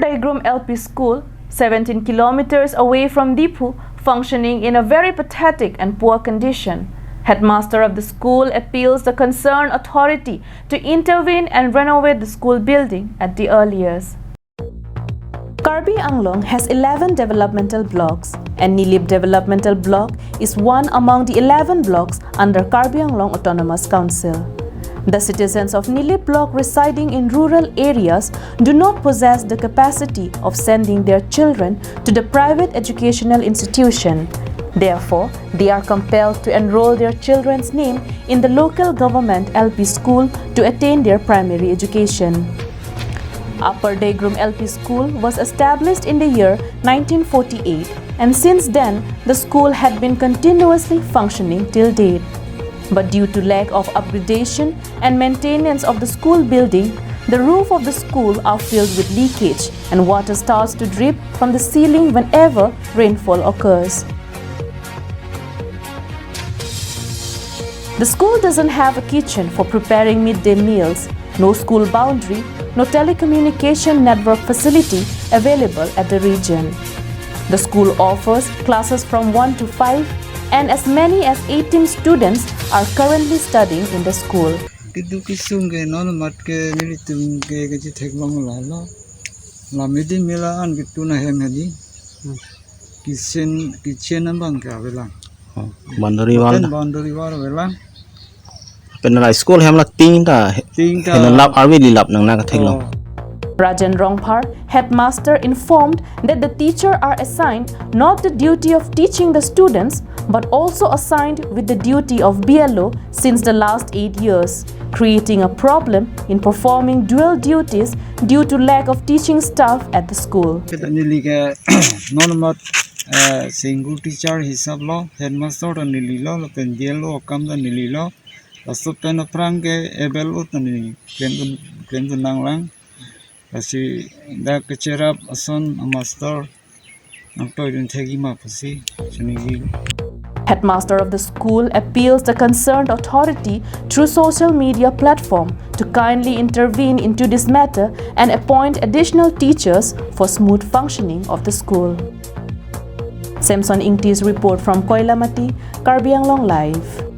Deigrum LP School, 17 kilometers away from Dipu, functioning in a very pathetic and poor condition. Headmaster of the school appeals the concerned authority to intervene and renovate the school building at the earliest. Karbi Anglong has 11 developmental blocks, and Nilip Developmental Block is one among the 11 blocks under Karbi Anglong Autonomous Council. The citizens of Nilip Block residing in rural areas do not possess the capacity of sending their children to the private educational institution. Therefore, they are compelled to enroll their children's name in the local government LP school to attain their primary education. Upper Deigrum LP School was established in the year 1948, and since then, the school had been continuously functioning till date. But due to lack of upgradation and maintenance of the school building, the roof of the school are filled with leakage and water starts to drip from the ceiling whenever rainfall occurs. The school doesn't have a kitchen for preparing midday meals, no school boundary, no telecommunication network facility available at the region. The school offers classes from 1 to 5, and as many as 18 students are currently studying in the school. Rajan Rongpar, headmaster, informed that the teachers are assigned not the duty of teaching the students but also assigned with the duty of BLO since the last 8 years, creating a problem in performing dual duties due to lack of teaching staff at the school. Single teacher hisab lo headmaster dan nililo lo pendielo kam dan nililo lasto pena prangke ebel utani klem tunang lang kasi da kecerap ason master angto idun thegi ma pasi sunigi. Headmaster of the school appeals the concerned authority through social media platform to kindly intervene into this matter and appoint additional teachers for smooth functioning of the school. Samson Ingti's report from Koilamati, Karbi Anglong Live.